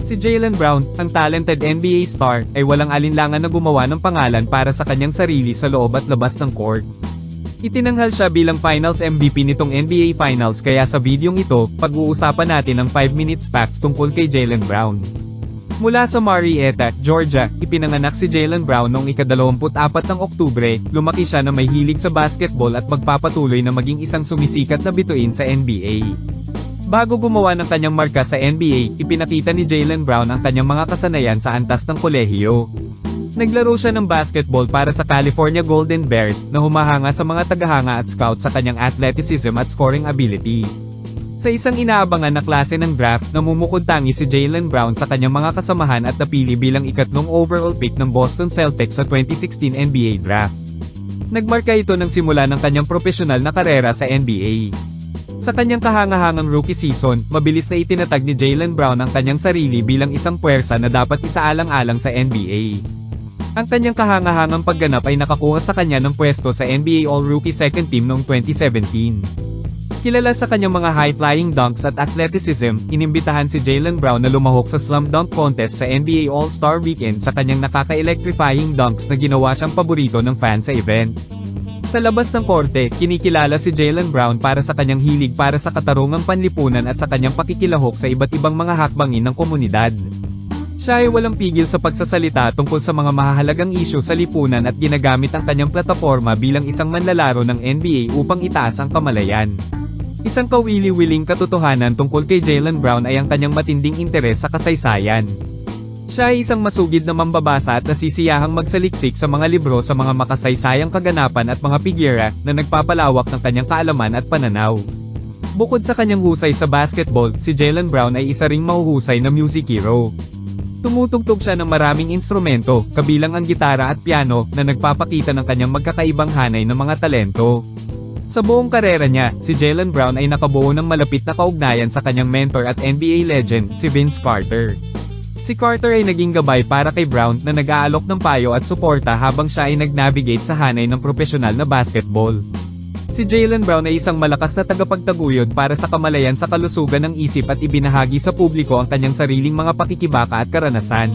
Si Jaylen Brown, ang talented NBA star, ay walang alinlangan na gumawa ng pangalan para sa kanyang sarili sa loob at labas ng court. Itinanghal siya bilang Finals MVP nitong NBA Finals kaya sa videong ito, pag-uusapan natin ang 5 minutes facts tungkol kay Jaylen Brown. Mula sa Marietta, Georgia, ipinanganak si Jaylen Brown noong ika-24 ng Oktubre, lumaki siya na may hilig sa basketball at magpapatuloy na maging isang sumisikat na bituin sa NBA. Bago gumawa ng kanyang marka sa NBA, ipinakita ni Jaylen Brown ang kanyang mga kasanayan sa antas ng kolehiyo. Naglaro siya ng basketball para sa California Golden Bears na humahanga sa mga tagahanga at scout sa kanyang athleticism at scoring ability. Sa isang inaabangan na klase ng draft, namumukod tangi si Jaylen Brown sa kanyang mga kasamahan at napili bilang ikatlong overall pick ng Boston Celtics sa 2016 NBA Draft. Nagmarka ito ng simula ng kanyang profesional na karera sa NBA. Sa kanyang kahangahangang rookie season, mabilis na itinatag ni Jaylen Brown ang kanyang sarili bilang isang puwersa na dapat isaalang-alang sa NBA. Ang kanyang kahangahangang pagganap ay nakakuha sa kanya ng pwesto sa NBA All-Rookie Second Team noong 2017. Kilala sa kanyang mga high-flying dunks at athleticism, inimbitahan si Jaylen Brown na lumahok sa slam dunk contest sa NBA All-Star Weekend sa kanyang nakaka-electrifying dunks na ginawa siyang paborito ng fans sa event. Sa labas ng korte, kinikilala si Jaylen Brown para sa kanyang hilig para sa katarungang panlipunan at sa kanyang pakikilahok sa iba't ibang mga hakbangin ng komunidad. Siya ay walang pigil sa pagsasalita tungkol sa mga mahahalagang isyu sa lipunan at ginagamit ang kanyang plataporma bilang isang manlalaro ng NBA upang itaas ang kamalayan. Isang kawili-wiling katotohanan tungkol kay Jaylen Brown ay ang kanyang matinding interes sa kasaysayan. Siya ay isang masugid na mambabasa at nasisiyahang magsaliksik sa mga libro sa mga makasaysayang kaganapan at mga pigyera na nagpapalawak ng kanyang kaalaman at pananaw. Bukod sa kanyang husay sa basketball, si Jaylen Brown ay isa ring mahuhusay na music hero. Tumutugtog siya ng maraming instrumento, kabilang ang gitara at piano, na nagpapakita ng kanyang magkakaibang hanay ng mga talento. Sa buong karera niya, si Jaylen Brown ay nakabuo ng malapit na kaugnayan sa kanyang mentor at NBA legend, si Vince Carter. Si Carter ay naging gabay para kay Brown na nag-aalok ng payo at suporta habang siya ay nag-navigate sa hanay ng profesional na basketball. Si Jaylen Brown ay isang malakas na tagapagtaguyod para sa kamalayan sa kalusugan ng isip at ibinahagi sa publiko ang kanyang sariling mga pakikibaka at karanasan.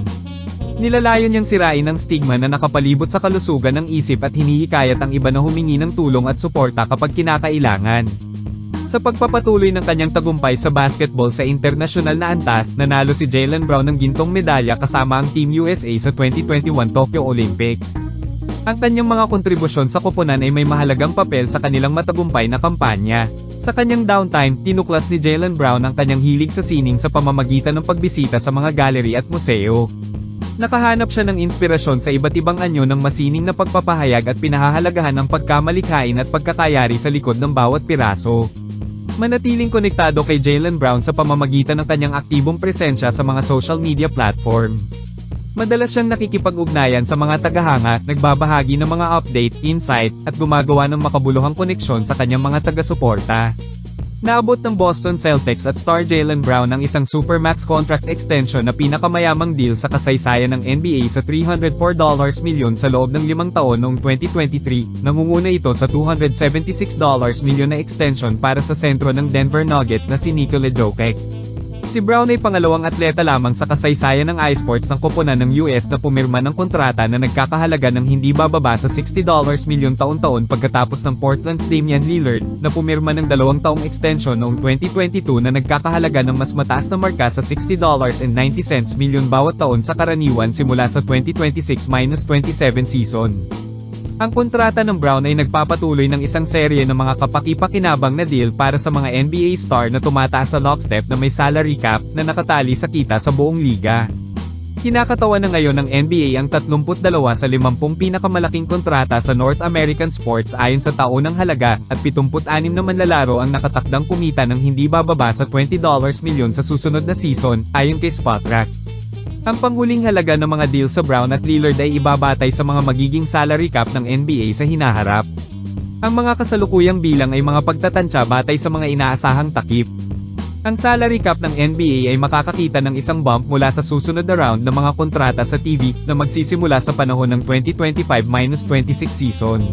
Nilalayon niyang sirain ang stigma na nakapalibot sa kalusugan ng isip at hinihikayat ang iba na humingi ng tulong at suporta kapag kinakailangan. Sa pagpapatuloy ng kanyang tagumpay sa basketball sa internasyonal na antas, nanalo si Jaylen Brown ng gintong medalya kasama ang Team USA sa 2021 Tokyo Olympics. Ang kanyang mga kontribusyon sa koponan ay may mahalagang papel sa kanilang matagumpay na kampanya. Sa kanyang downtime, tinuklas ni Jaylen Brown ang kanyang hilig sa sining sa pamamagitan ng pagbisita sa mga gallery at museo. Nakahanap siya ng inspirasyon sa iba't ibang anyo ng masining na pagpapahayag at pinahahalagahan ang pagkamalikhain at pagkakayari sa likod ng bawat piraso. Manatiling konektado kay Jaylen Brown sa pamamagitan ng kanyang aktibong presensya sa mga social media platform. Madalas siyang nakikipag-ugnayan sa mga tagahanga, nagbabahagi ng mga update, insight, at gumagawa ng makabuluhang koneksyon sa kanyang mga taga-suporta. Naabot ng Boston Celtics at star Jaylen Brown ang isang supermax contract extension na pinakamayamang deal sa kasaysayan ng NBA sa $304 milyon sa loob ng 5 taon noong 2023, nangunguna ito sa $276 milyon na extension para sa sentro ng Denver Nuggets na si Nikola Jokic. Si Brown ay pangalawang atleta lamang sa kasaysayan ng iSports ng koponan ng US na pumirma ng kontrata na nagkakahalaga ng hindi bababa sa $60 milyon taon-taon pagkatapos ng Portland's Damian Lillard, na pumirma ng 2 taong extension noong 2022 na nagkakahalaga ng mas mataas na marka sa $60.90 milyon bawat taon sa karaniwan simula sa 2026-27 season. Ang kontrata ng Brown ay nagpapatuloy ng isang serye ng mga kapaki-pakinabang na deal para sa mga NBA star na tumataas sa lockstep na may salary cap na nakatali sa kita sa buong liga. Kinakatawan na ngayon ng NBA ang 32 sa 50 pinakamalaking kontrata sa North American sports ayon sa taonang halaga, at 76 na manlalaro ang nakatakdang kumita ng hindi bababa sa $20 milyon sa susunod na season, ayon kay Spotrac. Ang panghuling halaga ng mga deal sa Brown at Lillard ay ibabatay sa mga magiging salary cap ng NBA sa hinaharap. Ang mga kasalukuyang bilang ay mga pagtatantya batay sa mga inaasahang takip. Ang salary cap ng NBA ay makakakita ng isang bump mula sa susunod na round ng mga kontrata sa TV na magsisimula sa panahon ng 2025-26 season.